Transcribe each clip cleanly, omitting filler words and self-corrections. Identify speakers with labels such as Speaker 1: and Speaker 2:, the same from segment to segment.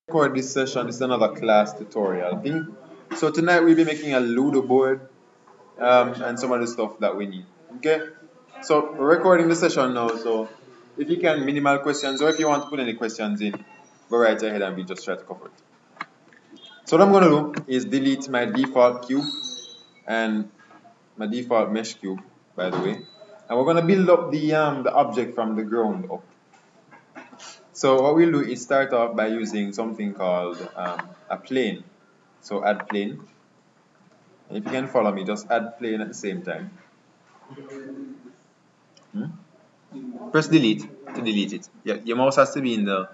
Speaker 1: Record this session. This is another class tutorial thing. So tonight we'll be making a Ludo board and some of the stuff that we need. Okay. So we're recording the session now. So if you can minimal questions or if you want to put any questions in, go right ahead and we just try to cover it. So what I'm gonna do is delete my default cube and my default mesh cube, by the way, and we're gonna build up the object from the ground up. So what we'll do is start off by using something called a plane. So add plane. And if you can follow me, just add plane at the same time. Press delete to delete it. Yeah, your mouse has to be in the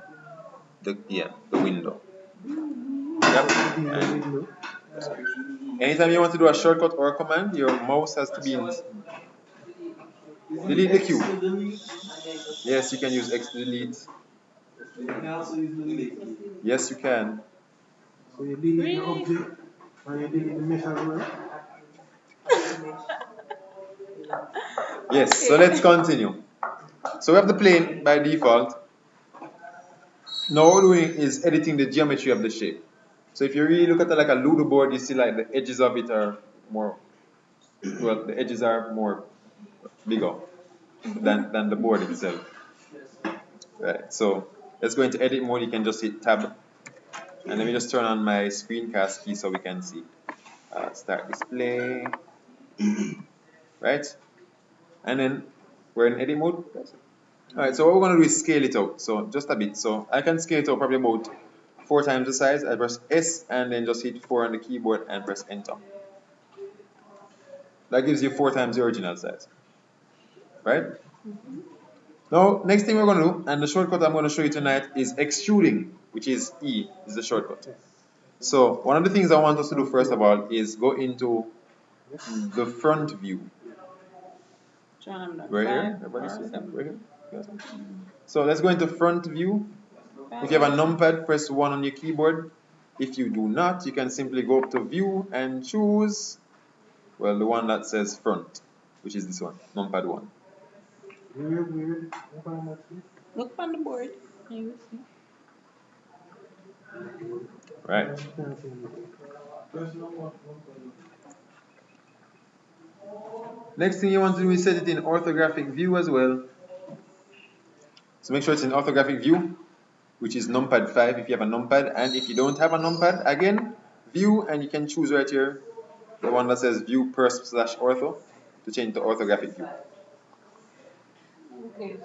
Speaker 1: window. Yep. And anytime you want to do a shortcut or a command, your mouse has to be in. Delete the cube. Yes, you can use X to delete. Yes, you can.
Speaker 2: So you delete the object and you delete the mesh as well?
Speaker 1: Yes, so let's continue. So we have the plane by default. Now what we're doing is editing the geometry of the shape. So if you really look at it like a Ludo board, you see like the edges of it are more, well, the edges are more bigger than the board itself. Right, so let's go into edit mode. You can just hit tab. And let me just turn on my screencast key so we can see. Start display. Right? And then we're in edit mode. Alright, so what we're going to do is scale it out. So just a bit. So I can scale it out probably about 4 times the size. I press S and then just hit 4 on the keyboard and press enter. That gives you 4 times the original size. Right? Now, next thing we're going to do, and the shortcut I'm going to show you tonight is extruding, which is E, is the shortcut. So, one of the things I want us to do first of all is go into the front view. Right here? Everybody see that? Right here? Yes. So, let's go into front view. If you have a numpad, press 1 on your keyboard. If you do not, you can simply go up to view and choose, well, the one that says front, which is this one, numpad 1.
Speaker 3: Look on the board.
Speaker 1: Right. Next thing you want to do is set it in orthographic view as well. So make sure it's in orthographic view, which is numpad 5 if you have a numpad. And if you don't have a numpad, again, view, and you can choose right here the one that says view persp/ortho to change to orthographic view.
Speaker 3: Okay.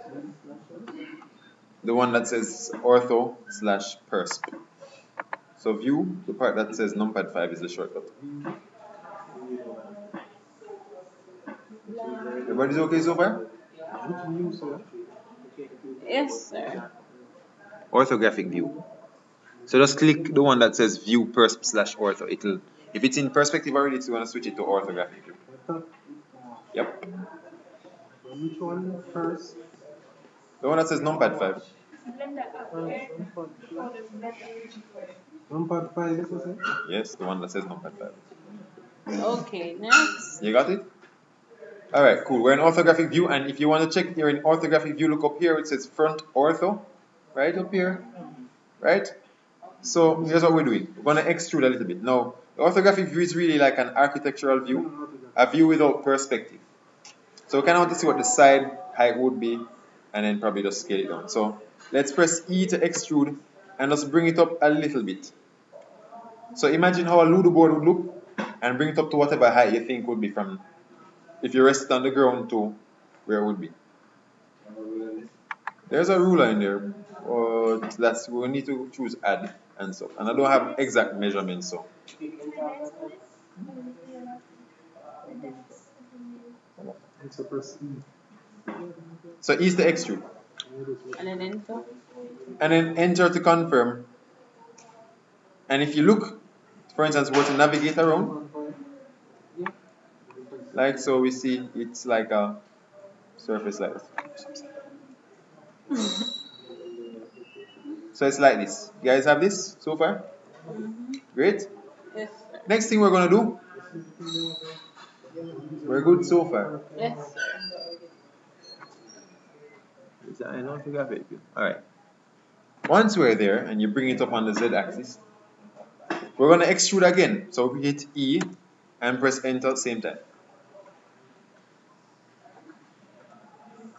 Speaker 1: The one that says ortho/persp. So view, the part that says numpad 5 is the shortcut. Everybody's okay so far?
Speaker 3: Yes, sir.
Speaker 1: Orthographic view. So just click the one that says view persp/ortho. It'll, if it's in perspective already, it's going to switch it to orthographic view. Yep.
Speaker 2: Which one first?
Speaker 1: The one that says numpad 5.
Speaker 2: Numpad 5, this was it?
Speaker 1: Yes, the one that says numpad 5.
Speaker 3: Okay, next.
Speaker 1: You got it? Alright, cool. We're in orthographic view, and if you want to check you're in orthographic view, look up here. It says front ortho. Right up here. Right? So here's what we're doing. We're going to extrude a little bit. Now, the orthographic view is really like an architectural view, a view without perspective. So we kind of want to see what the side height would be, and then probably just scale it down. So let's press E to extrude, and just bring it up a little bit. So imagine how a Ludo board would look, and bring it up to whatever height you think would be from, if you rest it on the ground to where it would be. There's a ruler in there, but we need to choose add and so. And I don't have exact measurements, so. So E is the extrude.
Speaker 3: And then enter.
Speaker 1: And then enter to confirm. And if you look, for instance, we're to navigate around, like so, we see it's like a surface like this. So it's like this. You guys have this so far? Great.
Speaker 3: Yes, sir.
Speaker 1: Next thing we're going to do, we're good so far.
Speaker 3: Yes, sir.
Speaker 1: Alright. Once we're there and you bring it up on the Z axis, we're going to extrude again. So we hit E and press enter at the same time.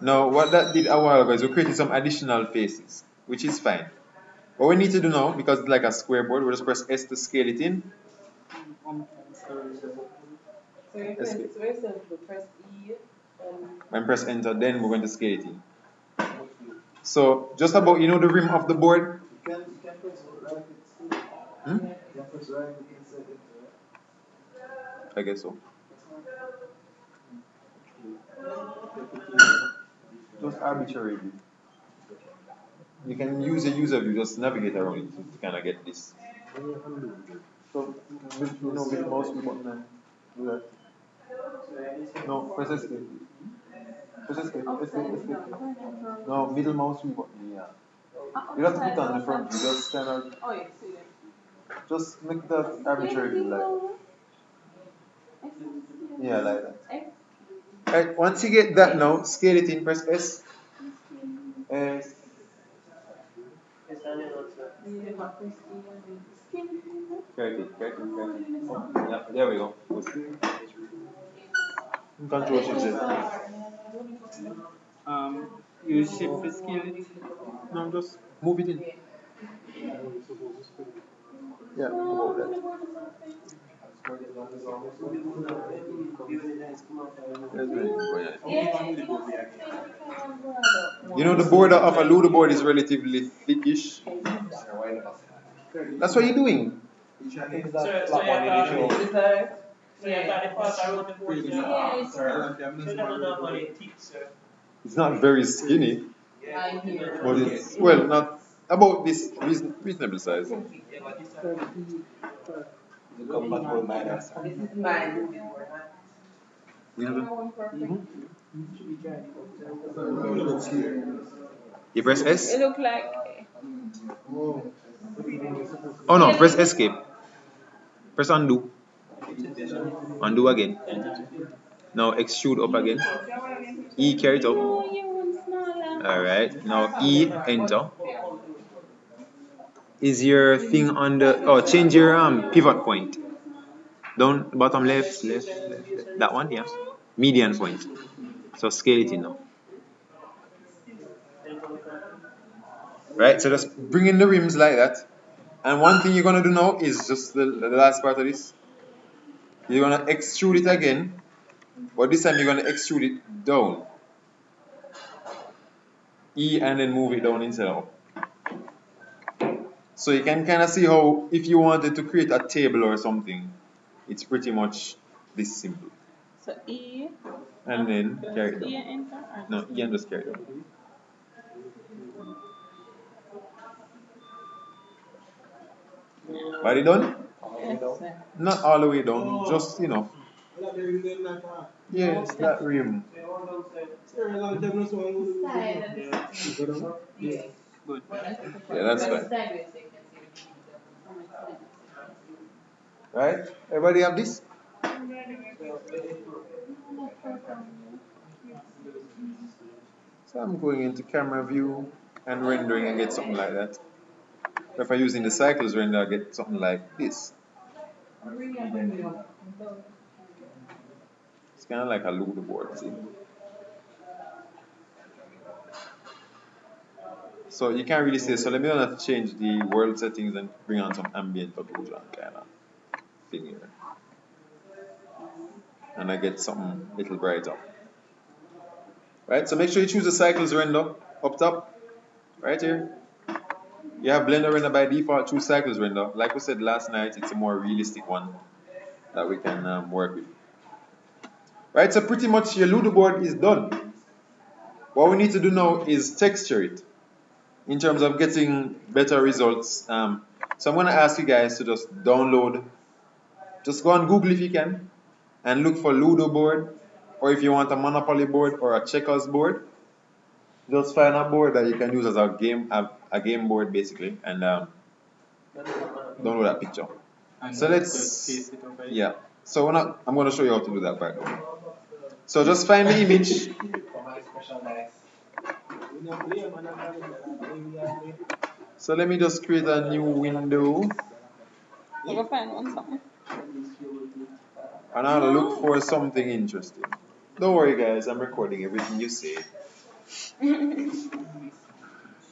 Speaker 1: Now what that did a while ago is we created some additional faces, which is fine. What we need to do now, because it's like a square board, we'll just press S to scale it in. And press enter, then we're going to scale it in. So just about, you know, the rim of the board? I guess so. Just arbitrarily. You can use a user view, just navigate around it to kind of get this. So, with the mouse button, do that. No, press escape. Press escape, escape. No, middle mouse button, yeah. You don't have to put on the front, you just kind of. Just make that arbitrarily like. Yeah, like that. Alright, once you get that now, scale it in, press S. S. Correct. Oh, yeah, there we go. Good. Control shift Z.
Speaker 4: Use shift to scale it.
Speaker 1: No, just move it in. Yeah, about that. You know, the border of a Ludo board is relatively thickish. That's what you're doing. It's not very skinny, but it's, well, not about this reasonable size. You press S?
Speaker 3: It look like.
Speaker 1: Oh no, press escape. Press undo. Undo again. Now extrude up again. E, carry it up. Alright, now E, enter. Is your thing on the, oh, change your pivot point. Down, bottom left. That one, yeah. Median point. So scale it in now. Right, so just bring in the rims like that. And one thing you're going to do now is just the last part of this. You're going to extrude it again. But this time you're going to extrude it down. E and then move it down instead of up. So you can kind of see how if you wanted to create a table or something, it's pretty much this simple.
Speaker 3: So E.
Speaker 1: And then carry it
Speaker 3: E
Speaker 1: down.
Speaker 3: and enter.
Speaker 1: No, E and just carry it down. Body done?
Speaker 3: Yes, sir.
Speaker 1: Not all the way down, just enough. Yes, that rim.
Speaker 4: Good.
Speaker 1: Yeah, that's fine. Right? Everybody have this? So I'm going into camera view and rendering and get something like that. If I'm using the cycles render, I get something like this. It's kind of like a Ludo board, see? So you can't really say, so let me not change the world settings and bring on some ambient occlusion kind of thing here. And I get something a little brighter. Right, so make sure you choose the cycles render up top, right here. You have Blender render by default, choose cycles render. Like we said last night, it's a more realistic one that we can work with. Right, so pretty much your Ludo board is done. What we need to do now is texture it in terms of getting better results. So I'm going to ask you guys to just download, just go on Google if you can, and look for Ludo board, or if you want a Monopoly board or a checkers board, just find a board that you can use as a game board basically, and download that picture. So let's, yeah. So I'm going to show you how to do that back now. So just find the image. So let me just create a new window
Speaker 3: We're gonna find one something.
Speaker 1: and I'll look for something interesting. Don't worry guys, I'm recording everything you say.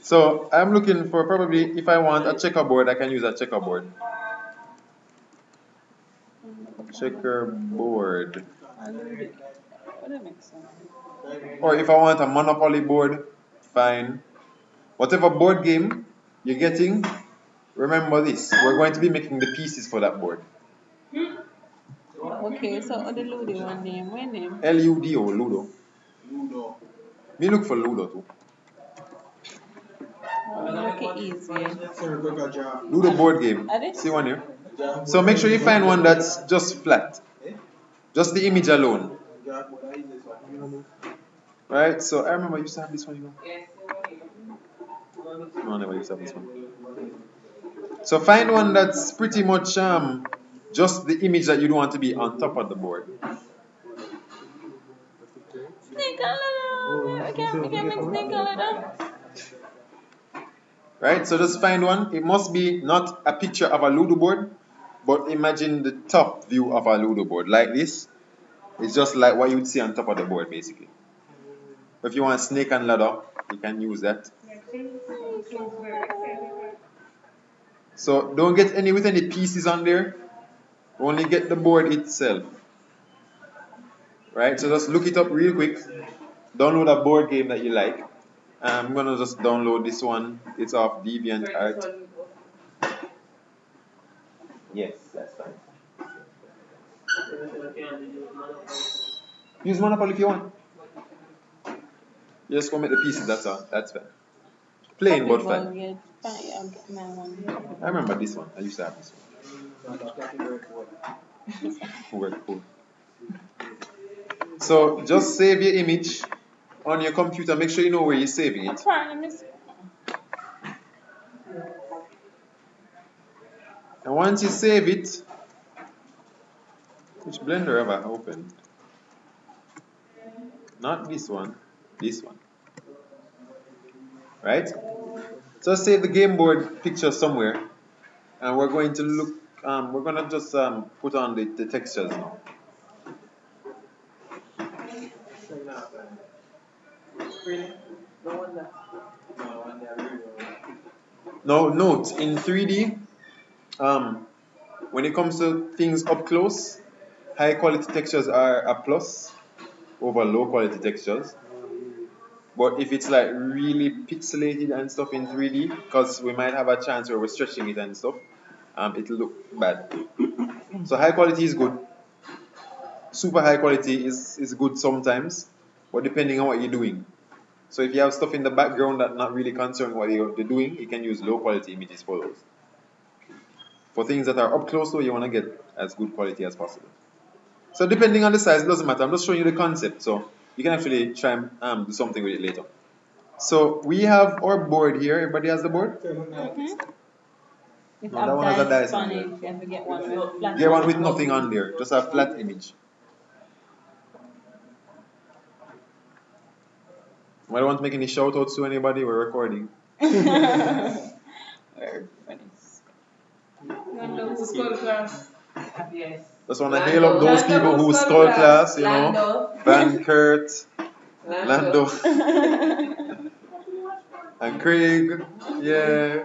Speaker 1: So I'm looking for probably if I want a checkerboard, I can use a checkerboard. Checkerboard.
Speaker 3: I'll do it. Oh, that makes sense.
Speaker 1: Or if I want a Monopoly board, fine. Whatever board game you're getting, remember this. We're going to be making the pieces for that board.
Speaker 3: Okay, so the Ludi one name, what name?
Speaker 1: Ludo, Ludo.
Speaker 2: Ludo.
Speaker 1: Me look for Ludo too.
Speaker 3: Make it easy.
Speaker 2: Sir, go to job.
Speaker 1: Ludo board game.
Speaker 3: Are they?
Speaker 1: See one here. So make sure you find one that's just flat. Just the image alone. Right? So I remember I used to have this one, you know. No, I never used to have this one. So find one that's pretty much just the image that you don't want to be on top of the board.
Speaker 3: Snake a little. We can make snake a little.
Speaker 1: Right? So just find one. It must be not a picture of a Ludo board, but imagine the top view of a Ludo board like this. It's just like what you would see on top of the board basically. If you want snake and ladder, you can use that. So don't get any with any pieces on there. Only get the board itself. Right? So just look it up real quick. Download a board game that you like. I'm gonna just download this one. It's off DeviantArt. Yes, that's fine. Use Monopoly if you want. You just go make the pieces, that's all. That's fine. Plain but fine. I remember this one. I used to have this one. Work cool. So just save your image on your computer. Make sure you know where you're saving it. And once you save it, which Blender have I opened? Not this one, this one. Right? So save the game board picture somewhere, and we're going to look. We're gonna just put on the textures now. Now note in 3D, when it comes to things up close, high quality textures are a plus over low quality textures. But if it's like really pixelated and stuff in 3D, because we might have a chance where we're stretching it and stuff, it'll look bad. So high quality is good. Super high quality is good sometimes, but depending on what you're doing. So if you have stuff in the background that's not really concerned what you're doing, you can use low quality images for those. For things that are up close though, you want to get as good quality as possible. So depending on the size, it doesn't matter. I'm just showing you the concept, so you can actually try and do something with it later. So we have our board here. Everybody has the board?
Speaker 3: Mm-hmm.
Speaker 1: No, that one has a dice on there.
Speaker 3: You have to get one with flat.
Speaker 1: Get one with nothing on there, just a flat image. I don't want to make any shout outs to anybody, we're recording.
Speaker 3: We're ready.
Speaker 5: Skull class.
Speaker 3: Yes.
Speaker 1: Just want to hail up those people who skull class, you know. Van Kurt, Lando, and Craig, yeah.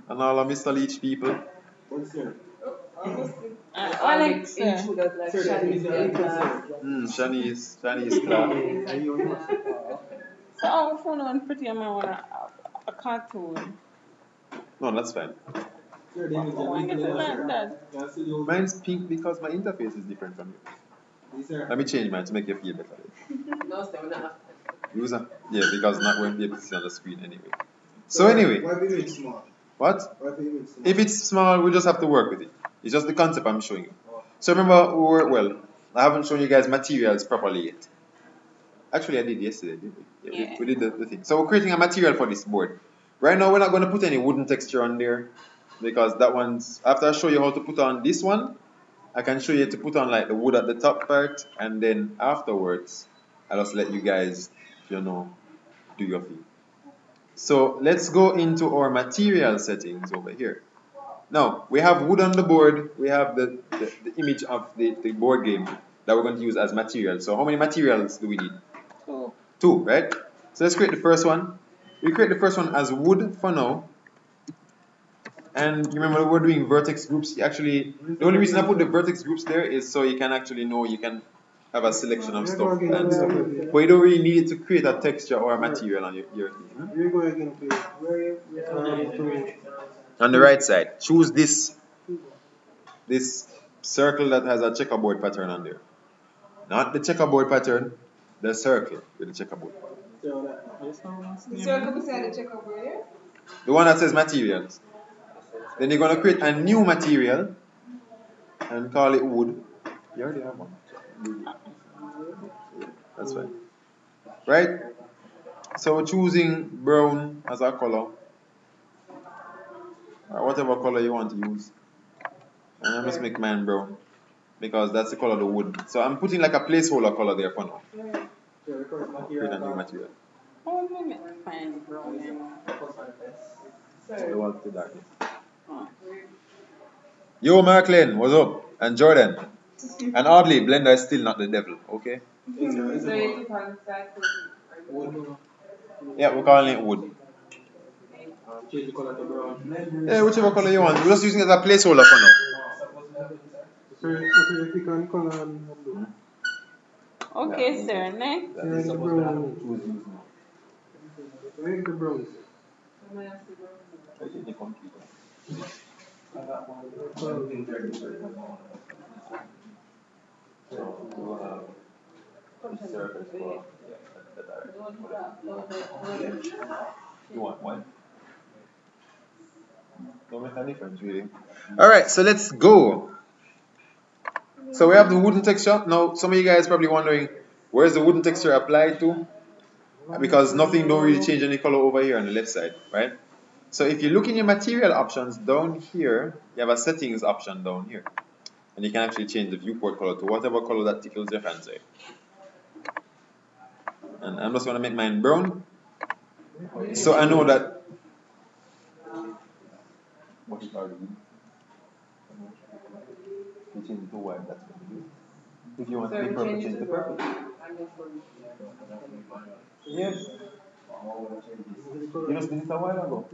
Speaker 1: And all of Mr. Leach people.
Speaker 2: What's there?
Speaker 3: Alex.
Speaker 1: Shanice class.
Speaker 3: So our phone one pretty and I want a cartoon.
Speaker 1: No, that's fine.
Speaker 3: Why get it like that?
Speaker 1: Mine's pink because my interface is different from yours. Let me change mine to make you feel better.
Speaker 5: No, sir, we're not.
Speaker 1: User? Yeah, because not going to be able to see on the screen anyway. So anyway.
Speaker 2: Why do you make small?
Speaker 1: What?
Speaker 2: Why do you make small?
Speaker 1: If it's small, we just have to work with it. It's just the concept I'm showing you. So remember, I haven't shown you guys materials properly yet. Actually, I did yesterday, didn't we? Yeah, we did the thing. So we're creating a material for this board. Right now, we're not going to put any wooden texture on there because that one's, after I show you how to put on this one, I can show you to put on like the wood at the top part, and then afterwards, I'll just let you guys, do your thing. So let's go into our material settings over here. Now, we have wood on the board, we have the image of the board game that we're going to use as material. So how many materials do we need?
Speaker 3: 2.
Speaker 1: 2, right? So let's create the first one. We create the first one as wood for now. And you remember we're doing vertex groups. Actually, the only reason I put the vertex groups there is so you can actually know you can have a selection of stuff. And so, but you don't really need it to create a texture or a material on your thing.
Speaker 2: You're going again, please. Where to
Speaker 1: On the right side, choose this circle that has a checkerboard pattern on there. Not the checkerboard pattern, the circle with the checkerboard.
Speaker 5: The circle beside the checkerboard, yeah?
Speaker 1: The one that says materials. Then you're going to create a new material and call it wood. You already have one. That's fine. Right? So we're choosing brown as our color. Or whatever color you want to use. And I'm just make mine brown. Because that's the color of the wood. So I'm putting like a placeholder color there for now. Create a new material.
Speaker 3: Oh, maybe fine, brown.
Speaker 1: So the one's too dark. Yo, Marklin, what's up? And Jordan. And oddly, Blender is still not the devil, okay?
Speaker 5: So you took on the side
Speaker 1: Yeah, we're calling it wood.
Speaker 2: change the color to brown?
Speaker 1: Yeah, whichever color you want. We're just using it as a placeholder for now.
Speaker 2: So you click on color and blue.
Speaker 3: Okay, sir. Next.
Speaker 2: Select the brown. Select the brown.
Speaker 1: You want one? Don't make a difference, really. Alright, so let's go. So we have the wooden texture. Now, some of you guys probably wondering, where's the wooden texture applied to? Because nothing don't really change any color over here on the left side, right? So if you look in your material options down here, you have a settings option down here. And you can actually change the viewport color to whatever color that tickles your fancy. And I'm just going to make mine brown. So I know that. What is our green? You change it to white, that's what you do. If you want to be purple, change to purple. Yes. You just did it a while ago.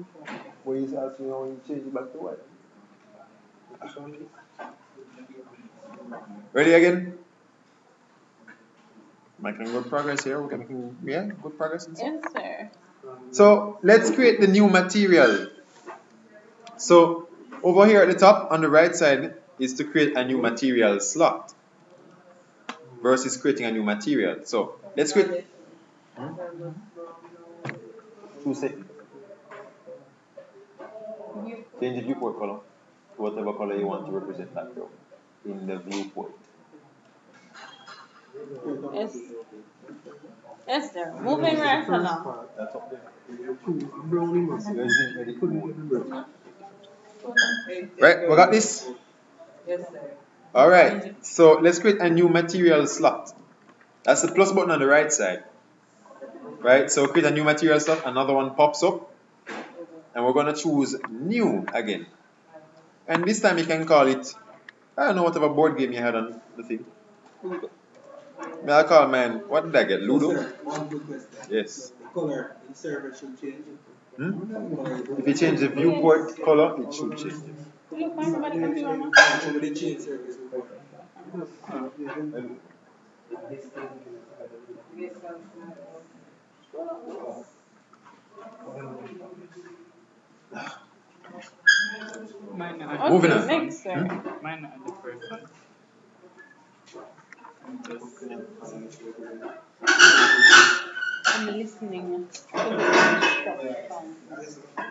Speaker 1: Where you asked me how you change it back to white. Ready again? Making good progress here. We're making good progress.
Speaker 3: Yes, sir.
Speaker 1: So let's create the new material. So over here at the top on the right side is to create a new material slot versus creating a new material. So let's create 2 seconds. Change the viewport color to whatever color you want to represent that row in the viewport.
Speaker 3: Yes. Yes, sir. Moving right along.
Speaker 1: That's up there.
Speaker 2: Brown in must.
Speaker 1: Right, we got this?
Speaker 5: Yes, sir.
Speaker 1: Alright, so let's create a new material slot. That's the plus button on the right side. Right, so create a new material slot, another one pops up. And we're going to choose new again. And this time you can call it, I don't know, whatever board game you had on the thing. May I call mine, what did I get? Ludo?
Speaker 2: One good question.
Speaker 1: Yes.
Speaker 2: The color in server should change.
Speaker 1: If you change the viewport color, it should change.
Speaker 3: Will you find somebody computer, man?
Speaker 2: Somebody change service before.
Speaker 4: Mine are,
Speaker 3: Okay,
Speaker 1: Moving on.
Speaker 3: next, sir.
Speaker 4: mine are the first one.
Speaker 3: I'm listening to the instructions.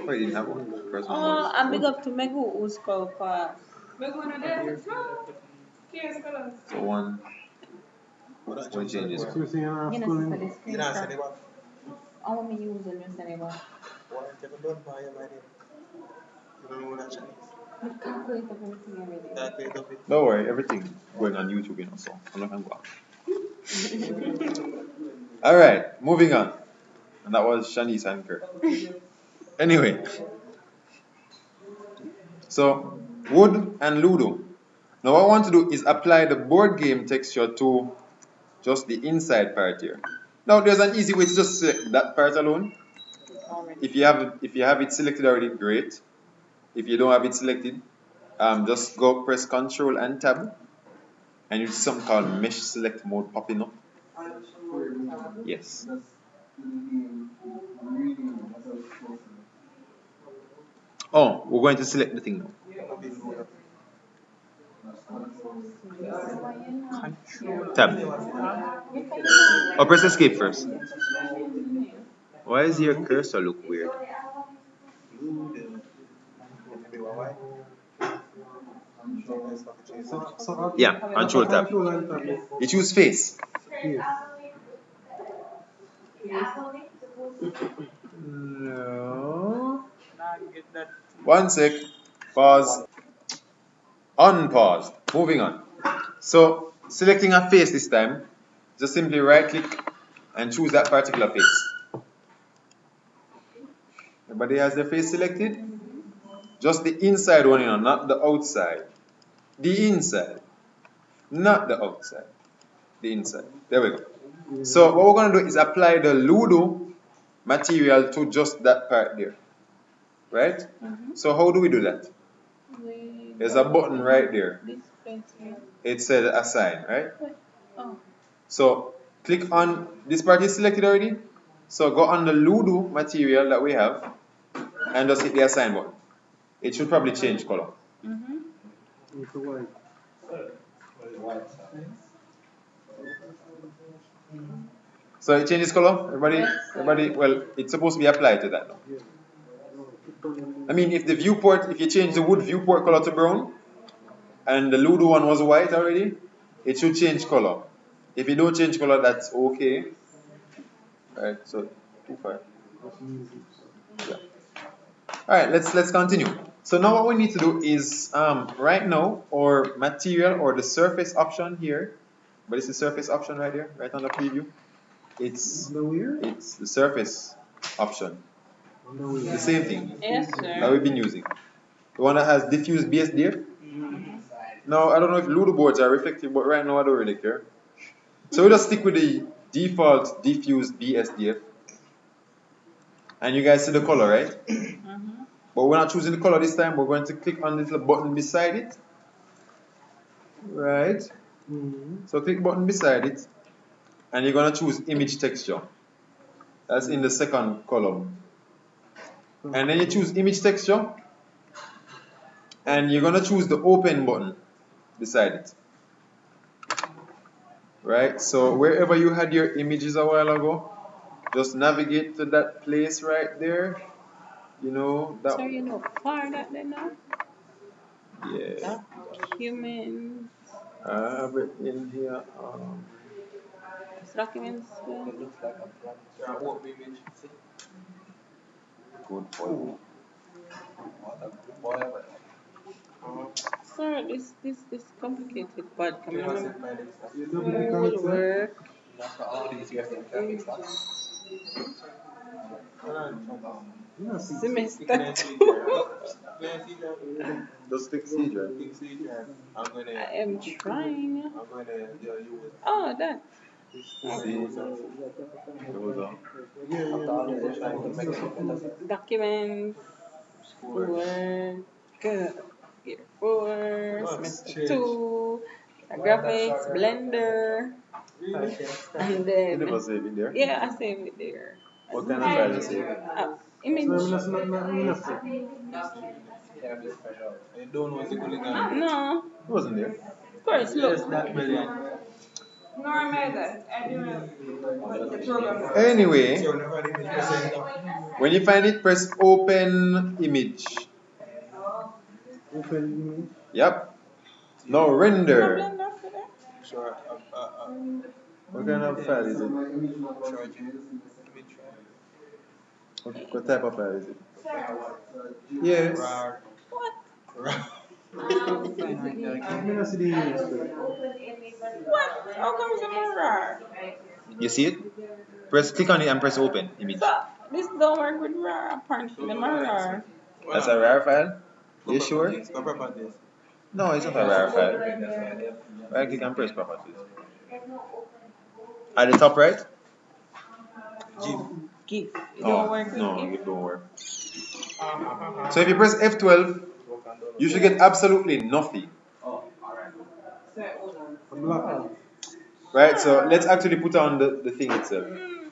Speaker 1: Oh, you didn't have one? First one
Speaker 3: Oh,
Speaker 1: was.
Speaker 3: I'm big up to Megu who's called for
Speaker 5: We're going to that. Cheers, colors.
Speaker 1: So one changes.
Speaker 2: So you say you're not
Speaker 3: you know,
Speaker 2: schooling?
Speaker 3: for this screenshot. I want me use it, you say never. The calculator for everything already.
Speaker 1: Don't worry, everything going on YouTube, you know, so I'm not going to go out. Alright, moving on. And that was Shanice Anchor. Anyway, so wood and Ludo. Now what I want to do is apply the board game texture to just the inside part here. Now there's an easy way to just select that part alone. If you have it selected already, great. If you don't have it selected, just go press Control and Tab, and you see something called Mesh Select Mode popping up. Yes. Oh, we're going to select the thing now. Tab. Oh, press Escape first. Why does your cursor look weird? Yeah, Control Tab. You choose face. No. One sec. Pause. Unpause. Moving on. So, selecting a face this time, just simply right click and choose that particular face. Everybody has their face selected? Just the inside one, not the outside. The inside. Not the outside. The inside. There we go. So, what we're going to do is apply the Ludo material to just that part there. Right? So, how do we do that? There's a button right there. It says assign, right? So click on this part is selected already. So go on the Ludo material that we have and just hit the assign button. It should probably change color. So it changes color? Everybody, well, it's supposed to be applied to that now. I mean, if you change the wood viewport color to brown, and the Ludo one was white already, it should change color. If you don't change color, that's okay. Alright, so 2-5. Yeah. Alright, let's continue. So now what we need to do is right now our material or the surface option here, but it's the surface option right here, right on the preview. It's the surface option. It's the same thing that we've been using. The one that has diffuse BSDF. Now I don't know if Ludo boards are reflective, but right now I don't really care. So we'll just stick with the default diffuse BSDF. And you guys see the color, right? But we're not choosing the color this time. We're going to click on this little button beside it. Right? So click button beside it. And you're going to choose image texture. That's in the second column. And then you choose image texture. And you're going to choose the open button beside it. Right? So wherever you had your images a while ago, just navigate to that place right there. You know that.
Speaker 3: So you know far that they know?
Speaker 1: Yeah.
Speaker 3: Documents.
Speaker 1: I have it in here.
Speaker 3: Documents.
Speaker 1: Good point.
Speaker 3: Sir, this complicated, but come on. Will work. Semester 2.
Speaker 1: Just click C drive.
Speaker 3: I am trying. Oh, that. Documents. Word. Gear 4. Semester 2. Graphics. Blender. And then.
Speaker 1: You never save it there?
Speaker 3: Yeah, I saved it there.
Speaker 1: What kind of file is it?
Speaker 3: Image. No.
Speaker 1: It wasn't there.
Speaker 3: Of course, look.
Speaker 5: No, I made that. I didn't. The program.
Speaker 1: Anyway, when you find it, press open image. Yep. Now render. What kind of file is it? What type of file is it? Yes.
Speaker 3: What?
Speaker 4: Sign right there
Speaker 2: I'm
Speaker 4: again.
Speaker 2: gonna see the units first.
Speaker 3: What? How come it's a mirror?
Speaker 1: You see it? Press click on it and press open image.
Speaker 3: So, this don't work with RAR, apparently, the mirror.
Speaker 1: That's a RAR file? You sure?
Speaker 2: Go properties.
Speaker 1: No, it's not a RAR file. Right click and press properties. At the top right?
Speaker 3: GIF. It don't
Speaker 1: Oh,
Speaker 3: work with
Speaker 1: no,
Speaker 3: GIF.
Speaker 1: it don't work. So if you press F12, you should get absolutely nothing.
Speaker 2: Block.
Speaker 1: Right? So let's actually put on the thing itself.
Speaker 3: Mm,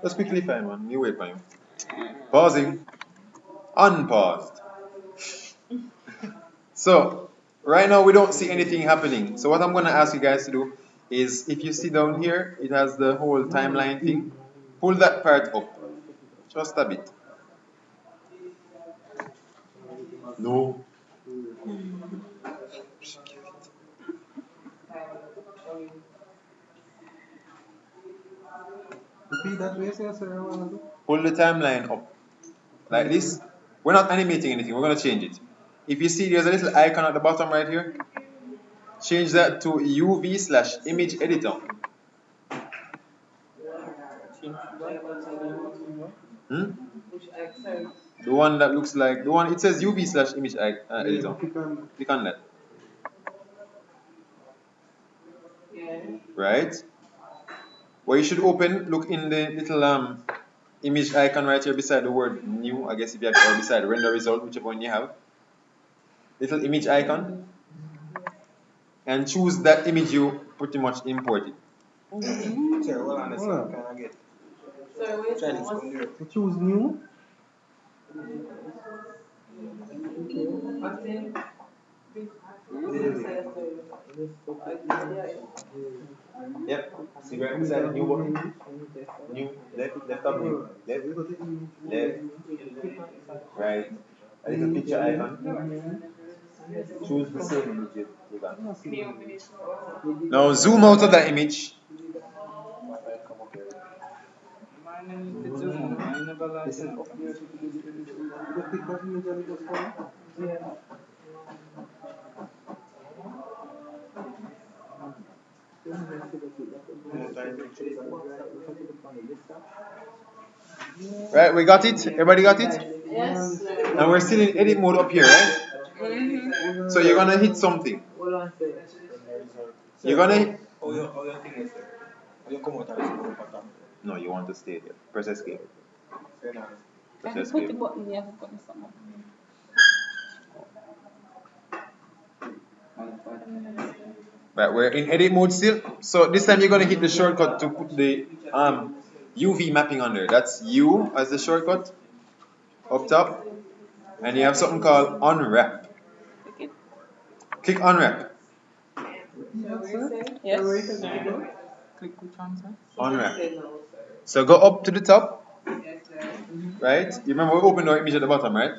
Speaker 1: Let's quickly find one. You wait for you. Pausing. Unpaused. So, right now we don't see anything happening. So what I'm going to ask you guys to do is, if you see down here, it has the whole timeline thing. Pull that part up. Just a bit. No.
Speaker 2: Repeat that way, sir.
Speaker 1: Pull the timeline up. Like this. We're not animating anything. We're going to change it. If you see there's a little icon at the bottom right here, change that to UV/image editor. Hmm? The one that looks like, the one, it says UV/image editor. Click on that. Right? Where you should open, look in the little image icon right here beside the word new, I guess if you have, or beside render result, whichever one you have. Little image icon. And choose that image you pretty much imported.
Speaker 2: Sir, hold on a second. Can I get? So choose new.
Speaker 1: Yep. See right beside the new button? New, left up new, left, right. A little picture icon. Choose the same image you got. Now zoom out of that image.
Speaker 4: Mine need to zoom. I never like it.
Speaker 1: Right, we got it? Everybody got it?
Speaker 5: Yes.
Speaker 1: And we're still in edit mode up here, right?
Speaker 5: Mm-hmm.
Speaker 1: So you're gonna hit something. You're gonna hit. No, you want to stay there. Press escape. Press
Speaker 3: I put the
Speaker 1: escape.
Speaker 3: button there, I've got some.
Speaker 1: Right, we're in edit mode still. So this time you're gonna hit the shortcut to put the UV mapping on there. That's U as the shortcut up top, and you have something called unwrap. Click unwrap.
Speaker 3: Yes.
Speaker 4: Click which one, sir?
Speaker 1: Unwrap. So go up to the top, right? You remember we opened our image at the bottom, right?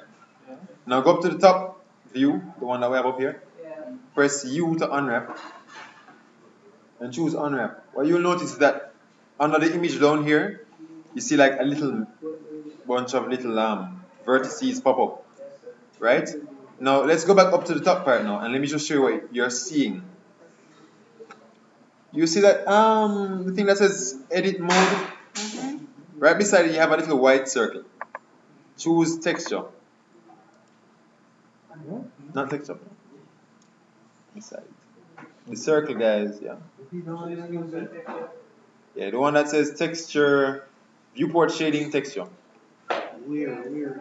Speaker 1: Now go up to the top view, the one that we have up here. Press U to unwrap, and choose unwrap. What you'll notice is that under the image down here, you see like a little bunch of little vertices pop up, right? Now let's go back up to the top part now, and let me just show you what you're seeing. You see that the thing that says edit mode? Right beside it you have a little white circle. Choose texture. Not texture. Beside it. The circle, guys, yeah. Yeah, the one that says texture, viewport shading texture.
Speaker 2: Weird.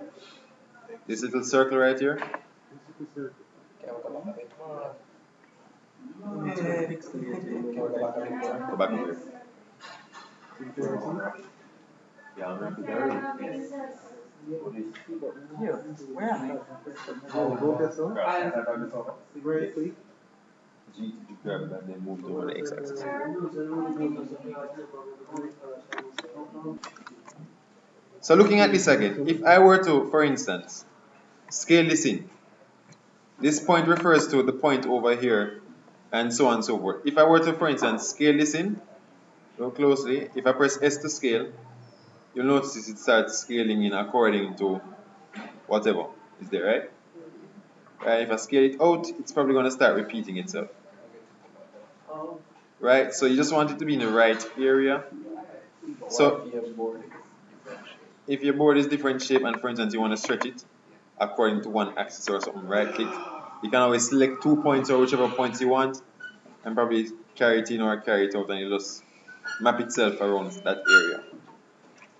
Speaker 1: This little circle right here. Go back over here. Yeah, I'm wrapping there.
Speaker 4: Here. Where am I?
Speaker 1: G to grab it and then move it over the x-axis. So looking at this again, if I were to, for instance, scale this in, this point refers to the point over here, and so on and so forth. If I were to, for instance, scale this in, look closely, if I press S to scale, you'll notice it starts scaling in according to whatever is there, right? Right? If I scale it out, it's probably going to start repeating itself. Right? So you just want it to be in the right area. So if your board is different shape and for instance you want to stretch it according to one axis or something, right click. You can always select 2 points or whichever points you want and probably carry it in or carry it out and it'll just map itself around that area.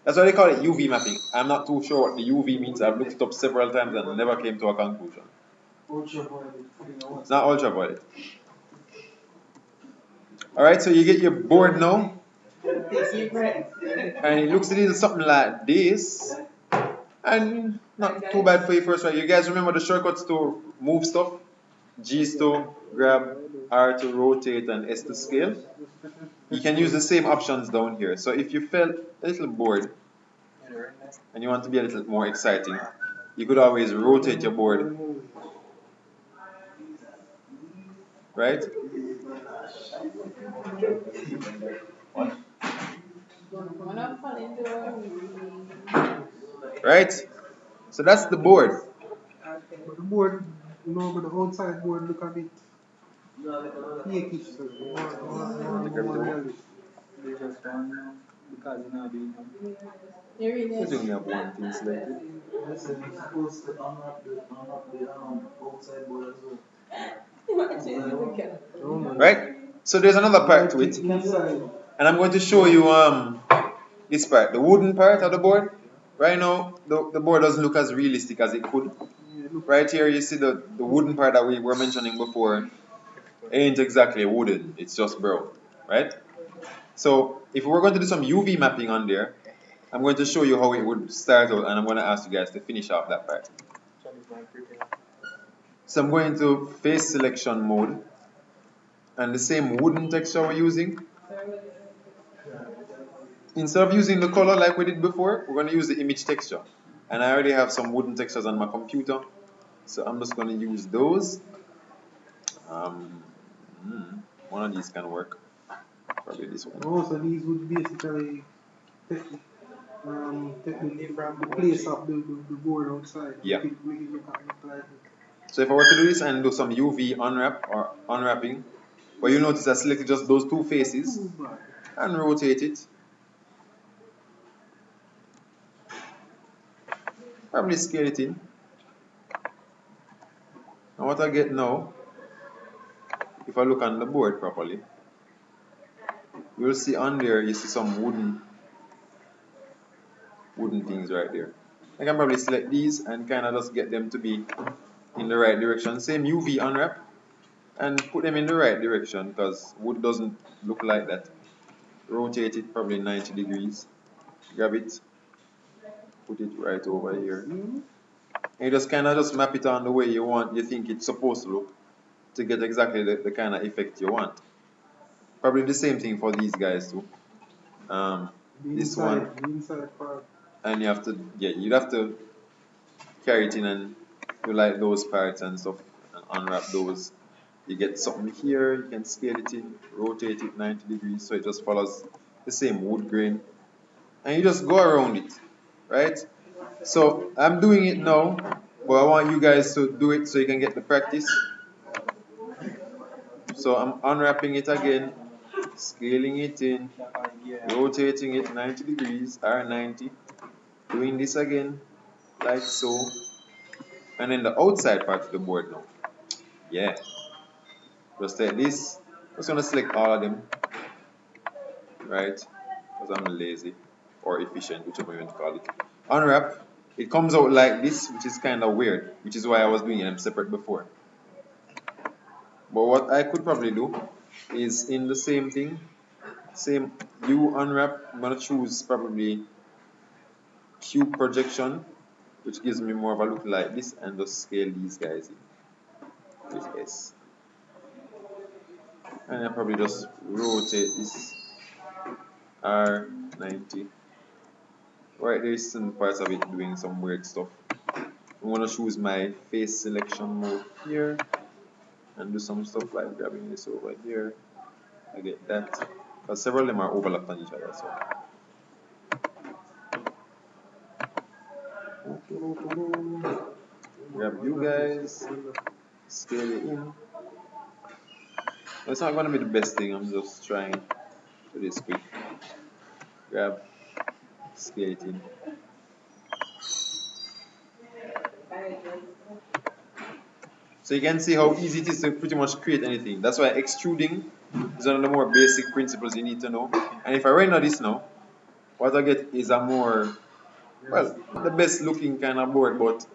Speaker 1: That's why they call it UV mapping. I'm not too sure what the UV means. I've looked it up several times and never came to a conclusion. It's not ultraviolet. Alright, so you get your board now. And it looks a little something like this. And not too bad for you first, right? You guys remember the shortcuts to move stuff? G is to grab, R to rotate, and S to scale. You can use the same options down here. So if you felt a little bored and you want to be a little more exciting, you could always rotate your board. Right? Right? So that's the board.
Speaker 2: But the board, you know, but the outside board look a bit yakeish.
Speaker 4: Because you know,
Speaker 1: You only have one thing selected.
Speaker 6: Listen, you're supposed to unwrap the outside board as well.
Speaker 1: Right? So there's another part to it. And I'm going to show you this part, the wooden part of the board. Right now, the board doesn't look as realistic as it could. Right here, you see the wooden part that we were mentioning before ain't exactly wooden, it's just brown. Right? So, if we're going to do some UV mapping on there, I'm going to show you how it would start out and I'm going to ask you guys to finish off that part. So I'm going to face selection mode and the same wooden texture we're using. Instead of using the color like we did before, we're going to use the image texture. And I already have some wooden textures on my computer. So I'm just going to use those. One of these can work. Probably this one.
Speaker 2: Oh, so these would basically technically from the place of the board outside.
Speaker 1: Yeah.
Speaker 2: Make it look like
Speaker 1: So if I were to do this and do some UV unwrap or unwrapping, well, you notice I selected just those two faces and rotate it. Probably scale it in. And what I get now, if I look on the board properly, you'll see on there, you see some wooden things right there. I can probably select these and kind of just get them to be in the right direction. Same UV unwrap and put them in the right direction because wood doesn't look like that. Rotate it probably 90 degrees. Grab it, put it right over here. And you just kind of just map it on the way you think it's supposed to look to get exactly the kind of effect you want. Probably the same thing for these guys too. This one.
Speaker 2: the inside part.
Speaker 1: And you have to, you'd have to carry it in and you like those parts and stuff and unwrap those. You get something here, you can scale it in, rotate it 90 degrees so it just follows the same wood grain. And you just go around it, right? So I'm doing it now, but I want you guys to do it so you can get the practice. So I'm unwrapping it again, scaling it in, rotating it 90 degrees, R90, doing this again, like so, and then the outside part of the board now. Yeah. Just like this. I'm just gonna select all of them, right? Because I'm lazy or efficient, whichever you want to call it. Unwrap. It comes out like this, which is kind of weird, which is why I was doing them separate before. But what I could probably do is in the same thing, same U unwrap. I'm gonna choose probably cube projection, which gives me more of a look like this, and just scale these guys in with S. And I probably just rotate this R90. Right, there's some parts of it doing some weird stuff. I'm gonna choose my face selection mode here and do some stuff like grabbing this over here. I get that. Because several of them are overlapped on each other, so. Grab you guys, scale it in. It's not gonna be the best thing, I'm just trying to do this quick. Grab, scale it in. So you can see how easy it is to pretty much create anything. That's why extruding is one of the more basic principles you need to know. And if I render this now, what I get is a more, well, not the best looking kind of board, but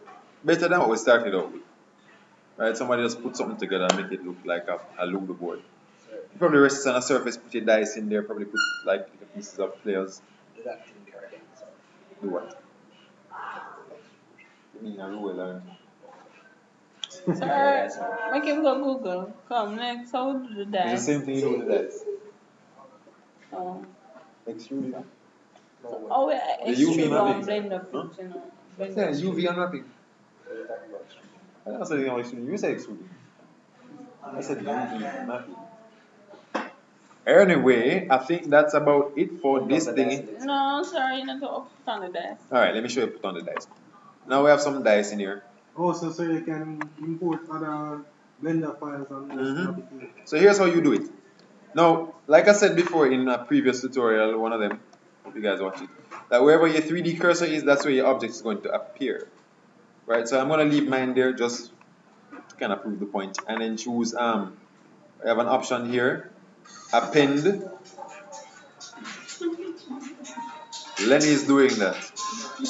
Speaker 1: better than what we started out with. Right? Somebody just put something together and make it look like a Ludo board. You probably rest it on a surface, put your dice in there, probably put like little pieces of players. Do what? You mean a rule or?
Speaker 3: Sir, make him go Google. Come next, how do the
Speaker 1: It's
Speaker 3: dice?
Speaker 1: the same thing you do with the dice.
Speaker 3: Oh.
Speaker 1: Extruding.
Speaker 3: Oh, we
Speaker 1: The UV
Speaker 3: extrude on
Speaker 1: mapping.
Speaker 3: blender fit, you know.
Speaker 1: Yeah, UV unwrapping. I don't say extruding. You say extruding. I said UV mapping. Anyway, I think that's about it for this thing.
Speaker 3: No, sorry, you need to put on the dice.
Speaker 1: Alright, let me show you put on the dice. Now we have some dice in here.
Speaker 2: Also, so you can import other Blender files and
Speaker 1: Mhm. So here's how you do it. Now, like I said before in a previous tutorial, one of them, hope you guys watch it, that wherever your 3D cursor is, that's where your object is going to appear. Right, so I'm going to leave mine there just to kind of prove the point. And then choose, I have an option here, append. Lenny is doing that.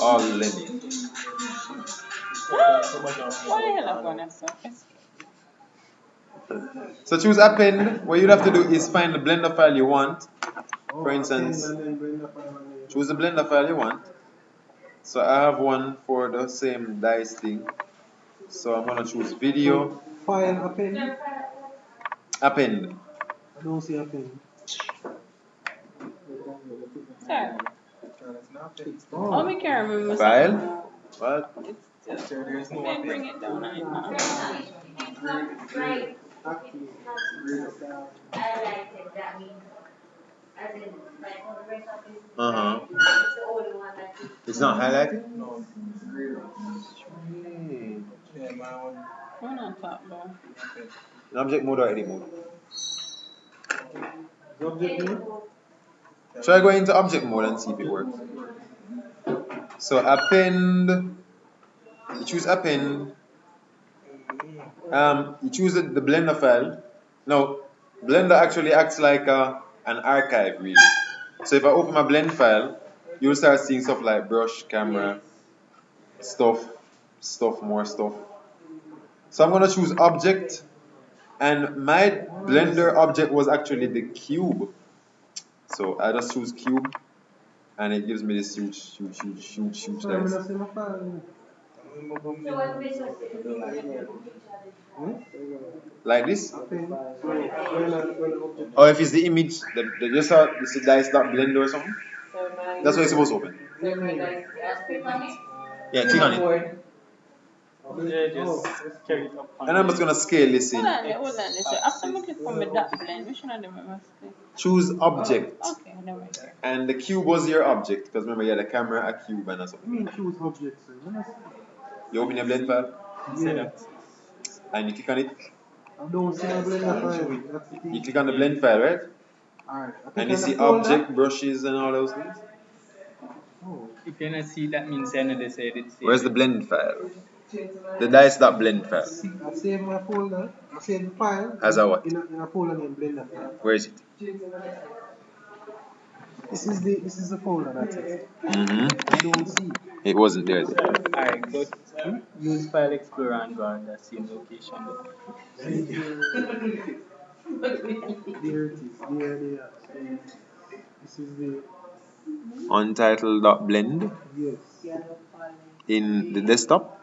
Speaker 1: All Lenny.
Speaker 3: What the hell am I gonna say?
Speaker 1: So choose append. What you'd have to do is find the Blender file you want. For instance, choose the Blender file you want. So I have one for the same dice thing. So I'm gonna choose video.
Speaker 2: File append.
Speaker 1: Append.
Speaker 2: I don't see append.
Speaker 3: Sorry.
Speaker 2: Oh,
Speaker 3: Oh, we can't remember.
Speaker 1: File?
Speaker 3: something.
Speaker 1: What?
Speaker 3: It's just, maybe bring it down. I know.
Speaker 7: Highlighted, that means, as in, like, on the rest of this,
Speaker 1: Uh-huh.
Speaker 7: it's the only one that is.
Speaker 1: It's not highlighted?
Speaker 6: No, yeah, my own.
Speaker 3: We're not top though.
Speaker 1: In object mode or edit mode?
Speaker 2: object name?
Speaker 1: Try going into object mode and see if it works. So append. You choose append. You choose the Blender file. Now, Blender actually acts like an archive, really. So if I open my blend file, you'll start seeing stuff like brush, camera, stuff, more stuff. So I'm gonna choose object, and my Blender object was actually the cube. So I just choose cube, and it gives me this huge dice. Like this. Or if it's the image, the just it's the dice.blend or something. That's what it's supposed to open. Yeah, click on it.
Speaker 4: Yeah, just carry it up.
Speaker 1: And I'm just gonna scale this in.
Speaker 3: Hold on. So after looking for my dot blend, we should have them mistake.
Speaker 1: Choose object.
Speaker 3: Okay, never mind.
Speaker 1: And the cube was your object, because remember you had a camera, a cube, and
Speaker 2: I
Speaker 1: something.
Speaker 2: mean, choose object, sir.
Speaker 1: You open your blend file,
Speaker 2: Yeah.
Speaker 1: and you click on it.
Speaker 2: I don't see a Blender file. That's the
Speaker 1: You
Speaker 2: thing.
Speaker 1: click on the blend file, right?
Speaker 2: Alright.
Speaker 1: And you see object, brushes, and all those things.
Speaker 2: Oh.
Speaker 4: If you not see, that means you know they said it's.
Speaker 1: Where's the blend file? The dice.blend file.
Speaker 2: I save my folder. I save the file.
Speaker 1: As a what?
Speaker 2: In a folder named Blender file.
Speaker 1: Where is it?
Speaker 2: This is the folder that's it.
Speaker 1: Mm-hmm.
Speaker 2: I don't see.
Speaker 1: It wasn't there.
Speaker 4: Alright, but use File Explorer and go on that same location.
Speaker 2: There it is. There they are. So, this is the
Speaker 1: Untitled.blend
Speaker 2: yes.
Speaker 1: in the desktop.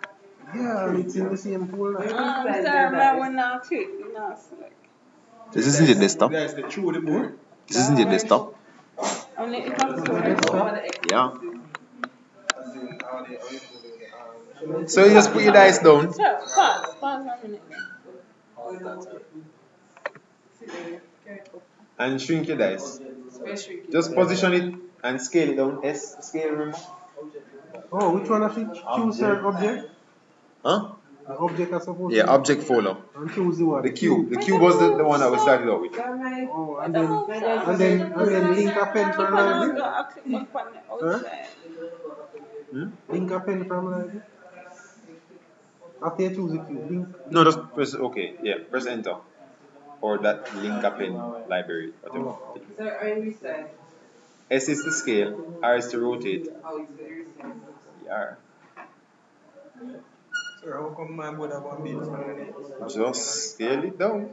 Speaker 2: Yeah, it's in the same folder.
Speaker 3: Sorry, but we're not click. Not select.
Speaker 1: This isn't your desktop.
Speaker 6: Guys, the through the board.
Speaker 1: This isn't your desktop.
Speaker 3: Only it comes to
Speaker 1: Yeah.
Speaker 6: As in, how they are
Speaker 1: So you just put your dice down.
Speaker 3: Sir, pause 1 minute.
Speaker 1: And shrink your dice. Just position it and scale it down. S scale, remember?
Speaker 2: Oh, which one of it? Choose certain object?
Speaker 1: Huh?
Speaker 2: Object are supposed
Speaker 1: Yeah,
Speaker 2: to
Speaker 1: object folder.
Speaker 2: and choose the what?
Speaker 1: The cube. The cube was the one that we started out with.
Speaker 2: Oh,
Speaker 3: What
Speaker 2: and
Speaker 3: the
Speaker 2: then
Speaker 3: hell, sir?
Speaker 2: link a pen
Speaker 3: Keep
Speaker 2: from
Speaker 3: on
Speaker 2: library.
Speaker 3: go a click back on the
Speaker 2: Huh?
Speaker 3: outside.
Speaker 1: Hmm?
Speaker 2: Link a pen from library. After you choose the cube,
Speaker 1: No, just press okay. Yeah, press enter. Or that link up in library. Whatever.
Speaker 2: Oh,
Speaker 5: Sir, are you reset?
Speaker 1: S is to scale, R is to rotate.
Speaker 5: Oh, it's the reset.
Speaker 1: R.
Speaker 6: Sir, how come my board have one beat from the
Speaker 1: Just scale it down.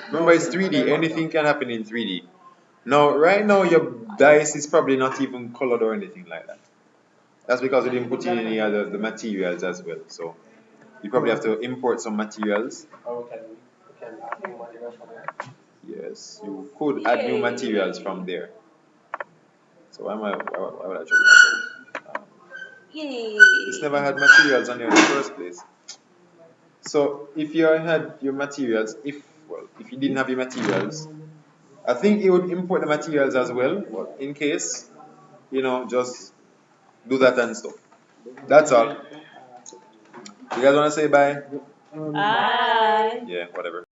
Speaker 1: Remember, it's 3D. Anything can happen in 3D. Now, right now, your dice is probably not even colored or anything like that. That's because we didn't put in any other the materials as well. So you probably have to import some materials.
Speaker 4: Or we can add new material from here.
Speaker 1: Yes, you could add new materials from there. So why would I show myself?
Speaker 3: Yay.
Speaker 1: It's never had materials on here in the first place. So if you had your materials, if you didn't have your materials, I think it would import the materials as well. But in case, just do that and stuff. That's all. You guys want to say bye?
Speaker 3: Bye.
Speaker 1: Yeah, whatever.